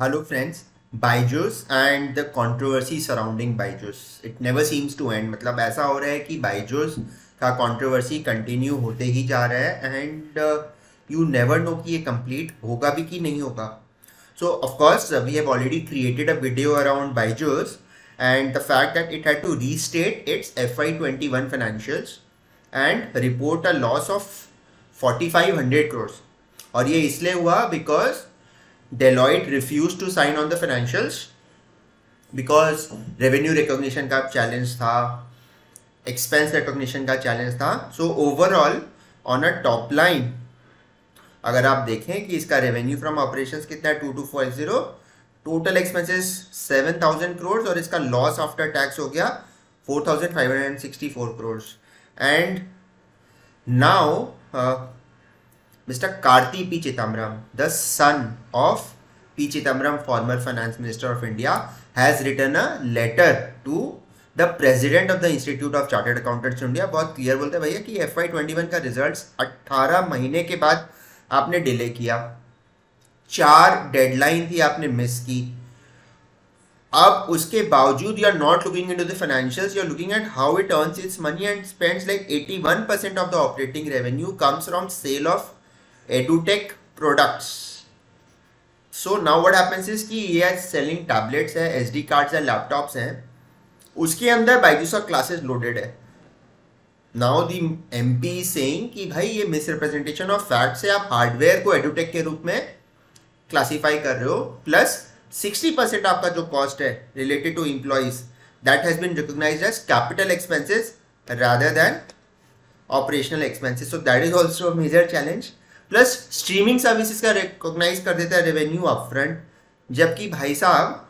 Hello friends, Byju's and the controversy surrounding Byju's. It never seems to end. मतलब ऐसा हो रहा है कि Byju's का controversy continue होते ही जा रहा है and you never know कि ये complete होगा भी कि नहीं होगा. So of course we have already created a video around Byju's and the fact that it had to restate its FY21 financials and report a loss of 4500 crores. और ये इसलिए हुआ because Deloitte refused to sign on the financials because revenue recognition का challenge था, expense recognition का challenge था. So overall on a top line अगर आप देखें कि इसका revenue from operations कितना है 2240, total expenses 7000 crores और इसका loss after tax हो गया 4564 crores. And now Mr. Karti P. Chidambaram, the son of P. Chidambaram, former Finance Minister of India, has written a letter to the President of the Institute of Chartered Accountants India. बहुत clear बोलते हैं भैया कि FY21 का results 18 महीने के बाद आपने डिले किया, 4 डेडलाइन थी आपने मिस की. अब उसके बावजूद you are not looking into the financials, you are looking at how it earns its money and spends like 81% of the operating revenue comes from sale of edutech products. So now what happens is कि ये selling tablets है, SD cards है, laptops हैं, उसके अंदर बायजूस का classes loaded है. Now the MP is saying कि भाई ये मिसरिप्रेजेंटेशन ऑफ फैक्ट से आप हार्डवेयर को edutech के रूप में क्लासीफाई कर रहे हो, प्लस 60% आपका जो कॉस्ट है related to employees that has been recognised as capital expenses rather than operational expenses. So that is also a major challenge. Plus streaming services का रिकॉग्नाइज कर देता है रेवेन्यू अपफ्रंट, जबकि भाई साहब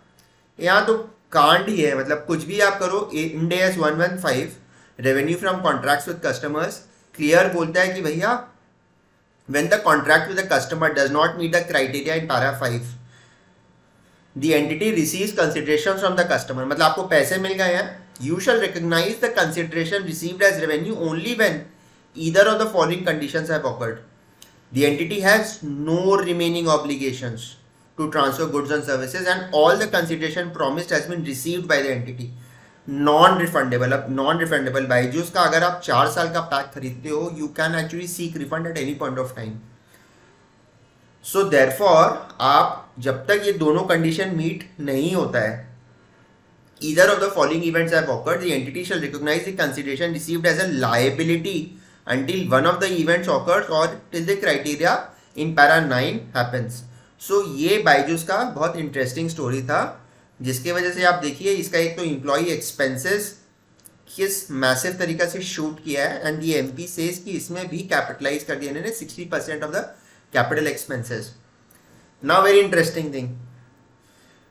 यहाँ तो कांड ही है. मतलब कुछ भी आप करो, Ind AS 115 revenue from contracts with customers clear बोलता है कि भैया when the contract with the customer does not meet the criteria in para 5, the entity receives consideration from the customer. मतलब आपको पैसे मिल गए हैं, you shall recognize the consideration received as revenue only when either of the following conditions have occurred. The entity has no remaining obligations to transfer goods and services and all the consideration promised has been received by the entity. Non refundable. अब non refundable Byju's का अगर आप 4 साल का pack खरीदते हो, you can actually seek refund at any point of time. So therefore आप जब तक ये दोनों कंडीशन मीट नहीं होता है, either of the following events have occurred, the entity shall recognize the consideration received as a liability until one of the events occurs or till the criteria in para 9 happens. So ये बायजूस का बहुत interesting story था, जिसके वजह से आप देखिए इसका एक तो एम्प्लॉई एक्सपेंसेस किस मैसिव तरीका से शूट किया है एंड ये MP सेज कि इसमें भी कैपिटलाइज कर दिया इन्होंने 60% off the capital expenses. Now very interesting thing,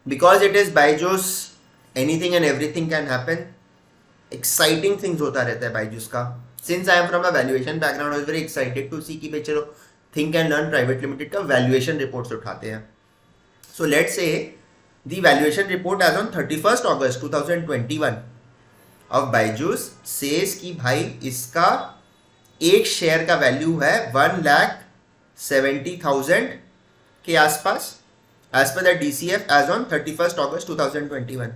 because it is Byju's anything and everything can happen. Exciting things होता रहता है बायजूस का. Since I am from a valuation background, I was very excited to see कि भाई चलो think and learn private limited का valuation reports उठाते हैं. So let's say the valuation report as on 31st August 2021 of Byju's says कि भाई इसका एक शेयर का वैल्यू है 1,70,000 के आसपास as per the DCF as on 31st August 2021.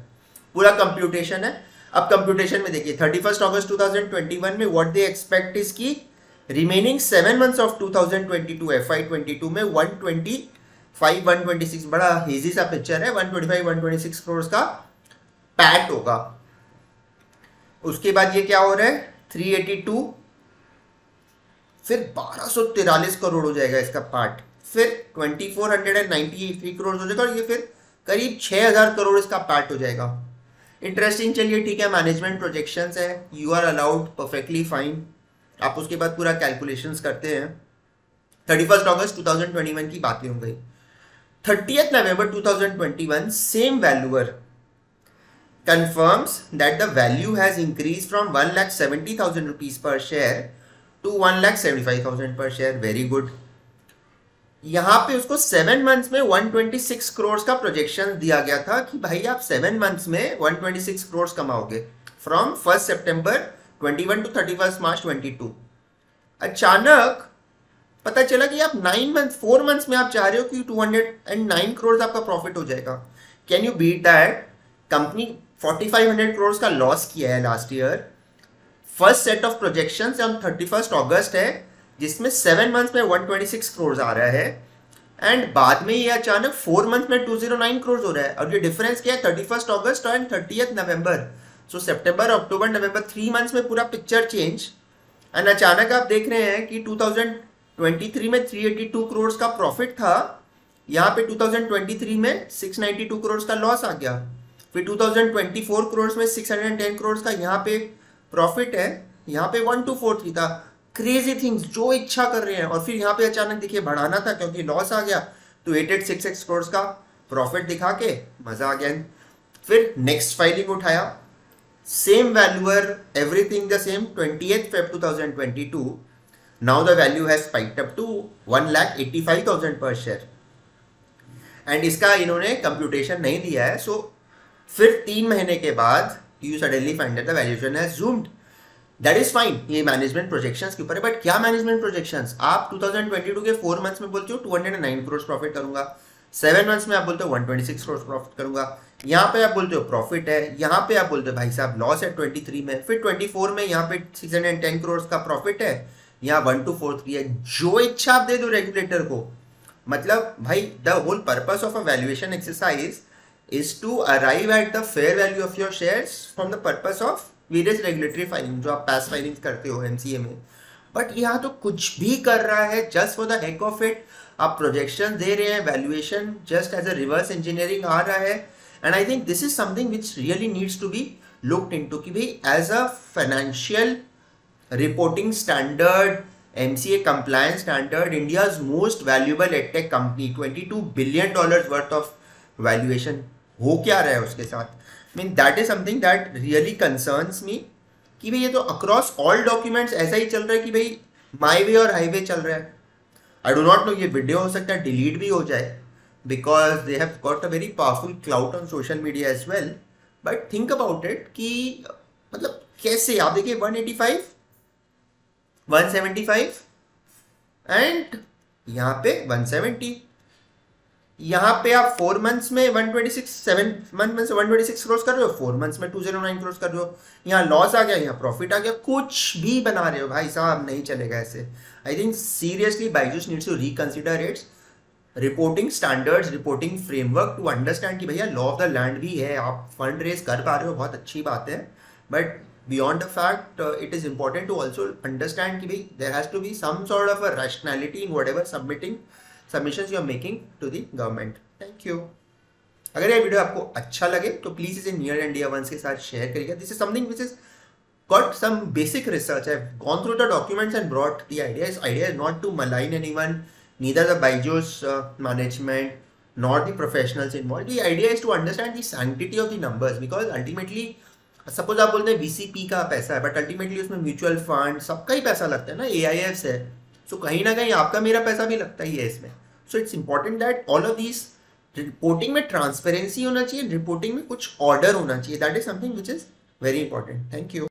पूरा कंप्यूटेशन है. अब कंप्यूटेशन में देखिए 31st August 2021 में what they expect is कि remaining 7 months of 2022 FY22 में 126 बड़ा हेजी सा पिक्चर है, 125-126 करोड़ का पैट होगा. उसके बाद ये क्या हो रहा है 382, फिर 1243 करोड़ हो जाएगा इसका पार्ट, फिर 2493 करोड़ हो जाएगा और ये फिर करीब 6000 करोड़ इसका पार्ट हो जाएगा. इंटरेस्टिंग. चलिए ठीक है, मैनेजमेंट प्रोजेक्शंस है, you are allowed, perfectly fine. आप उसके बाद पूरा कैलकुलेशंस करते हैं. 31st August 2021 की बातें हो गई. 30th November 2021, same valuer confirms that the value has increased from 1,70,000 rupees per share to 1,75,000 per share. Very good. यहाँ पे उसको 7 months में 126 करोड़ का प्रोजेक्शन दिया गया था कि भाई आप 7 months में 126 crore कमाओगे from 1st September 21 to 31st March 22. अचानक पता चला कि आप 4 मंथ्स में आप चाह रहे हो कि 209 करोड़ आपका प्रॉफिट हो जाएगा। Can you beat that? Company 4500 crore का लॉस किया है last year. First set of projections on 31 अगस्त है, जिसमें 7 मंथ्स में 126 करोड़ आ रहा है, एंड बाद में ये अचानक 4 मंथ में 209 करोड़ हो रहा है। और ये डिफरेंस क्या है? 31 अगस्त and 30 November. So September, October, November, 3 months में पूरा पिक्चर चेंज। एंड अचानक आप देख रहे हैं कि 2023 में 382 करोड़ का प्रॉफिट था, यहाँ पे 2023 में 692 करोड़ का लॉस आ गया। फिर 2024 करोड़ में 610 करोड़ का यहाँ पे प्रॉफिट है, यहाँ पे 1243 था। क्रेजी थिंग्स, जो इच्छा कर रहे हैं। और फिर यहाँ पे अचानक देखिए बढ़ाना था क्योंकि लॉस आ गया, तो 8866 करोड़ का प्रॉफिट दिखा के मजा आ गया। फिर नेक्स्ट फाइलिंग उठाया, same valuer, everything the same, 28 Feb 2022। Now the value has spiked up to 1,85,000 per share, and इसका इन्होंने कंप्यूटेशन नहीं दिया है। सो फिर 3 महीने के बाद you suddenly find that the valuation has zoomed। That is fine, ये मैनेजमेंट प्रोजेक्शंस के ऊपर है। बट क्या मैनेजमेंट प्रोजेक्शंस? आप 2022 के 4 मंथ्स में बोलते हो 209 करोड़ प्रॉफिट करूंगा, 7 मंथ्स में आप बोलते हो 126 करोड़ प्रॉफिट करूंगा, यहाँ पे आप बोलते हो प्रॉफिट है, यहाँ पे आप बोलते हो भाई साहब लॉस है 23 में, फिर 24 में यहाँ पे 610 करोड़ का प्रॉफिट है, यहाँ 1243 है। जो इच्छा आप दे दो रेगुलेटर को। मतलब भाई the whole purpose of a valuation exercise is to arrive at the fair value of your shares from the purpose of various regulatory filing, जो आप पास फाइलिंग करते हो एमसीए में। बट यहाँ तो कुछ भी कर रहा है just for the heck of it. आप प्रोजेक्शन दे रहे हैं, valuation just as a reverse engineering आ रहा है। And I think this is something which really needs to be looked into कि भाई as a financial reporting standard, MCA compliance standard, India's most valuable edtech company, $22 billion worth of valuation हो क्या रहा है उसके साथ। Mean that is something that really concerns मी कि भाई ये तो अक्रॉस ऑल डॉक्यूमेंट्स ऐसा ही चल रहा है कि भाई माई वे और हाईवे चल रहा है। आई डो नॉट नो, ये वीडियो हो सकता है डिलीट भी हो जाए because they have got a very powerful clout on social media as well. But think about it कि मतलब कैसे आप देखिए 185, 175 एंड यहाँ पे 170, यहाँ पे आप 4 मंथ्स में 126, 7 मंथ में 126 करोड़ कर रहे हो, 4 मंथ्स में 209 करोड़ कर रहे हो। यहाँ लॉस आ गया, यहाँ प्रॉफिट आ गया, कुछ भी बना रहे हो भाई साहब, नहीं चलेगा ऐसे। I think seriously Byju's needs to reconsider its reporting standards, reporting framework to understand कि भैया लॉ ऑफ द लैंड भी है, आप फंड रेज कर पा रहे हो, बहुत अच्छी बात है। But beyond the fact, it is important to also understand कि भाई there has to be some sort of a rationality in whatever submissions you are making to the government. Thank you. अगर ये वीडियो आपको अच्छा लगे तो please इसे near India once के साथ शेयर करिएगा। This is something which is got some basic research. I've gone through the documents and brought the ideas. Idea is not to malign anyone, neither the Byju's management nor the professionals involved. The idea is to understand the sanctity of the numbers, because ultimately suppose आप बोलते हैं VCP का पैसा है, but ultimately उसमें mutual fund सबका ही पैसा लगता है ना, एआईएफ्स है। सो कहीं ना कहीं आपका मेरा पैसा भी लगता ही है इसमें। So it's important that all of these reporting में ट्रांसपेरेंसी होना चाहिए, रिपोर्टिंग में कुछ ऑर्डर होना चाहिए। That is something which is very important. Thank you.